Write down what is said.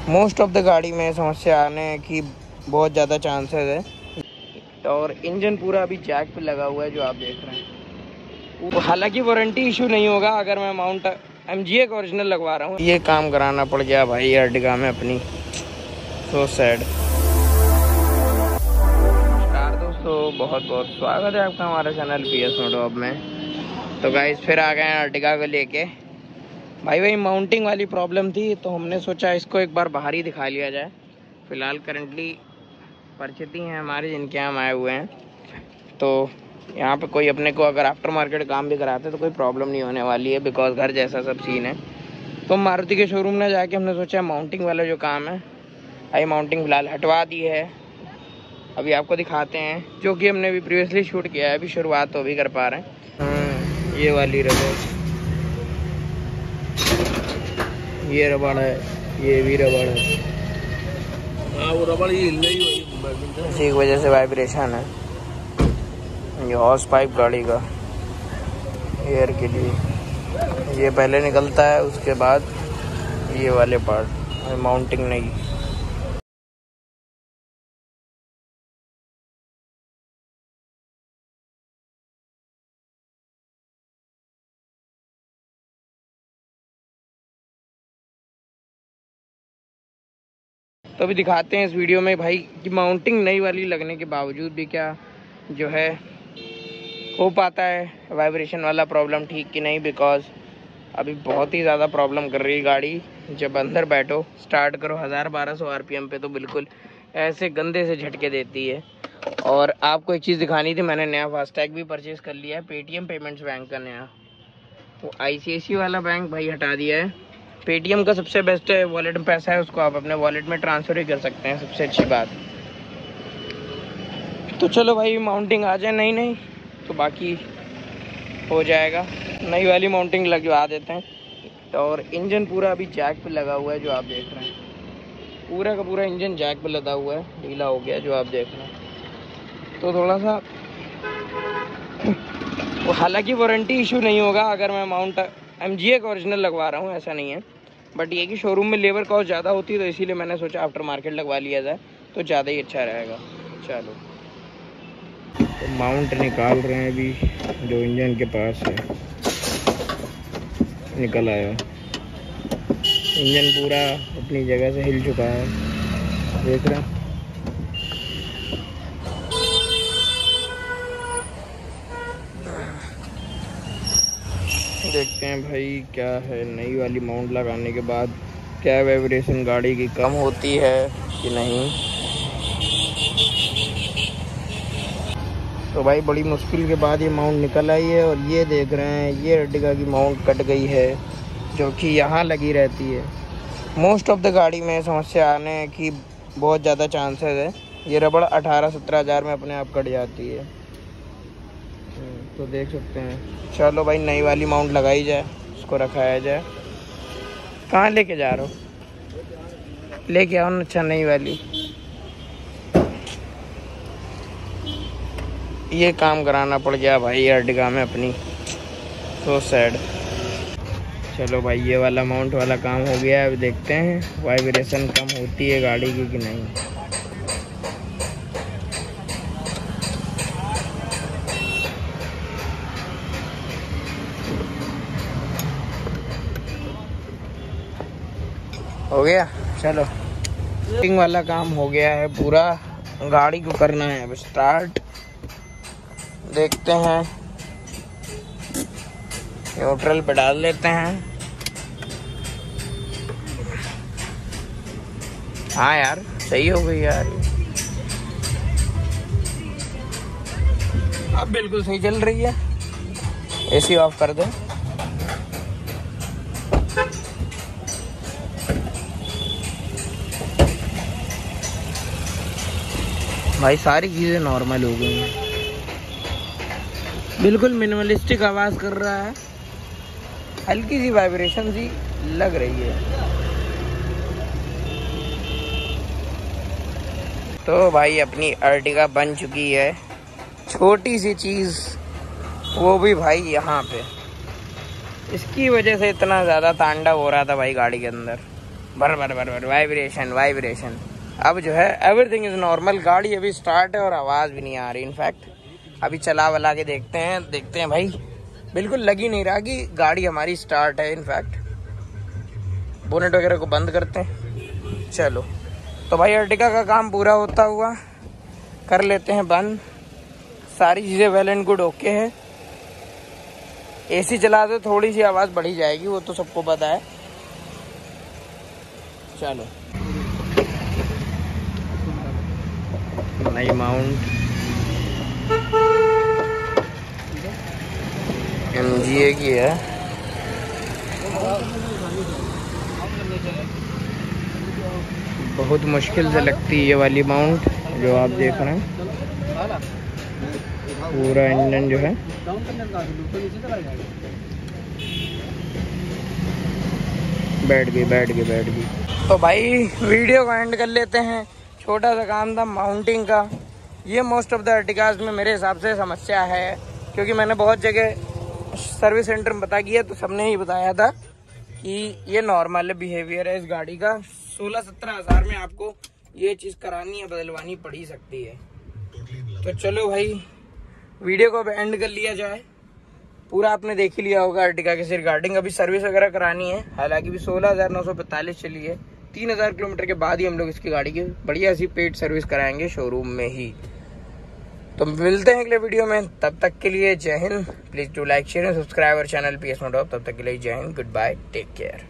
Most of the गाड़ी में समस्या आने की बहुत ज़्यादा चांसेस है। और इंजन पूरा अभी जैक पे लगा हुआ है जो आप देख रहे हैं। हालांकि वारंटी इशू नहीं होगा अगर मैं माउंट MGA का ओरिजिनल लगवा रहा हूँ। ये काम कराना पड़ गया भाई अर्टिगा में अपनी, सो सैड। नमस्कार दोस्तों, बहुत बहुत स्वागत है आपका हमारे चैनल PS मोटो में। तो गाइस फिर आ गए हैं अर्टिगा को लेके। भाई माउंटिंग वाली प्रॉब्लम थी तो हमने सोचा इसको एक बार बाहर ही दिखा लिया जाए। फ़िलहाल करंटली परिचित ही हैं हमारे जिनके यहाँ हम आए हुए हैं, तो यहाँ पे कोई अपने को अगर आफ्टर मार्केट काम भी कराते तो कोई प्रॉब्लम नहीं होने वाली है, बिकॉज घर जैसा सब सीन है। तो मारुति के शोरूम में जाके हमने सोचा माउंटिंग वाला जो काम है, आई माउंटिंग फ़िलहाल हटवा दी है। अभी आपको दिखाते हैं जो कि हमने भी प्रीवियसली शूट किया है। अभी शुरुआत तो अभी कर पा रहे हैं। ये वाली रबड़, ये रबड़ है, ये भी रबड़ है। हाँ वो रबड़ ही हिल रही है, इसी की वजह से वाइब्रेशन है। ये हॉर्स पाइप गाड़ी का एयर के लिए, ये पहले निकलता है, उसके बाद ये वाले पार्ट, माउंटिंग नहीं। तो अभी दिखाते हैं इस वीडियो में भाई कि माउंटिंग नई वाली लगने के बावजूद भी क्या जो है हो पाता है वाइब्रेशन वाला प्रॉब्लम ठीक कि नहीं, बिकॉज अभी बहुत ही ज़्यादा प्रॉब्लम कर रही है गाड़ी। जब अंदर बैठो, स्टार्ट करो 1000-1200 RPM पे तो बिल्कुल ऐसे गंदे से झटके देती है। और आपको एक चीज़ दिखानी थी, मैंने नया फास्टैग भी परचेज़ कर लिया है, पेटीएम पेमेंट्स बैंक का नया। वो ICICI वाला बैंक भाई हटा दिया है। पेटीएम का सबसे बेस्ट है, वॉलेट में पैसा है उसको आप अपने वॉलेट में ट्रांसफ़र ही कर सकते हैं, सबसे अच्छी बात। तो चलो भाई माउंटिंग आ जाए नहीं तो बाकी हो जाएगा। नई वाली माउंटिंग लगवा देते हैं। और इंजन पूरा अभी जैक पे लगा हुआ है जो आप देख रहे हैं। पूरा का पूरा इंजन जैक पे लगा हुआ है, ढीला हो गया जो आप देख रहे हैं। तो थोड़ा सा हालांकि वारंटी इशू नहीं होगा अगर मैं माउंट MGA का ओरिजिनल लगवा रहा हूँ, ऐसा नहीं है। बट ये कि शोरूम में लेबर कॉस्ट ज़्यादा होती है तो इसीलिए मैंने सोचा आफ्टर मार्केट लगवा लिया जाए तो ज़्यादा ही अच्छा रहेगा। चलो तो माउंट निकाल रहे हैं अभी, जो इंजन के पास है निकल आया। इंजन पूरा अपनी जगह से हिल चुका है, देख रहे हैं। देखते हैं भाई क्या है, नई वाली माउंट लगाने के बाद क्या वाइब्रेशन गाड़ी की कम होती है कि नहीं। तो भाई बड़ी मुश्किल के बाद ये माउंट निकल आई है। और ये देख रहे हैं, ये अर्टिगा की माउंट कट गई है जो कि यहाँ लगी रहती है। मोस्ट ऑफ द गाड़ी में समस्या आने की बहुत ज़्यादा चांसेस है। ये रबड़ 18-17 हज़ार में अपने आप कट जाती है, तो देख सकते हैं। चलो भाई नई वाली माउंट लगाई जाए, उसको रखाया जाए। कहाँ लेके जा रहे हो? लेके आओ ना, अच्छा नई वाली। ये काम कराना पड़ गया भाई अर्टिगा में अपनी, सो सैड। चलो भाई ये वाला माउंट वाला काम हो गया। अब देखते हैं वाइब्रेशन कम होती है गाड़ी की कि नहीं। हो गया। चलो फिटिंग वाला काम हो गया है पूरा, गाड़ी को करना है अब स्टार्ट। देखते हैं, न्यूट्रल पे डाल लेते हैं। हाँ यार सही हो गई यार, अब बिल्कुल सही चल रही है। AC ऑफ कर दे। भाई सारी चीज़ें नॉर्मल हो गई हैं, बिल्कुल मिनिमलिस्टिक आवाज़ कर रहा है, हल्की सी वाइब्रेशन सी लग रही है। तो भाई अपनी अर्टिगा बन चुकी है। छोटी सी चीज़, वो भी भाई यहाँ पे, इसकी वजह से इतना ज़्यादा तांडव हो रहा था भाई गाड़ी के अंदर। बर बर बर बर वाइब्रेशन वाइब्रेशन। अब जो है एवरीथिंग इज नॉर्मल। गाड़ी अभी स्टार्ट है और आवाज़ भी नहीं आ रही। इनफैक्ट अभी चला वला के देखते हैं भाई, बिल्कुल लग ही नहीं रहा कि गाड़ी हमारी स्टार्ट है। इनफैक्ट बोनेट वगैरह को बंद करते हैं। चलो तो भाई अर्टिगा का काम पूरा होता हुआ कर लेते हैं बंद। सारी चीज़ें वेल एंड गुड ओके है। एसी चला दो थोड़ी सी आवाज़ बढ़ी जाएगी, वो तो सबको पता है। चलो नई माउंट MGA की है। बहुत मुश्किल से लगती है ये वाली माउंट जो आप देख रहे हैं। पूरा इंजन जो है बैठ गई। तो भाई वीडियो को एंड कर लेते हैं। छोटा सा काम था माउंटिंग का। ये मोस्ट ऑफ द अर्टिगाज में मेरे हिसाब से समस्या है, क्योंकि मैंने बहुत जगह सर्विस सेंटर में पता किया तो सबने ही बताया था कि ये नॉर्मल बिहेवियर है इस गाड़ी का। 16-17 हज़ार में आपको ये चीज़ करानी या बदलवानी पड़ ही सकती है। तो चलो भाई वीडियो को एंड कर लिया जाए। पूरा आपने देख ही लिया होगा अर्टिगा के रिगार्डिंग। अभी सर्विस वगैरह करानी है, हालांकि भी 16,945 चली है। 3,000 किलोमीटर के बाद ही हम लोग इसकी गाड़ी की बढ़िया सी पेड सर्विस कराएंगे शोरूम में ही। तो मिलते हैं अगले वीडियो में, तब तक के लिए जय हिंद। Please do like share and subscribe our channel PS Moto। तब तक के लिए जय हिंद, गुड बाय, टेक केयर।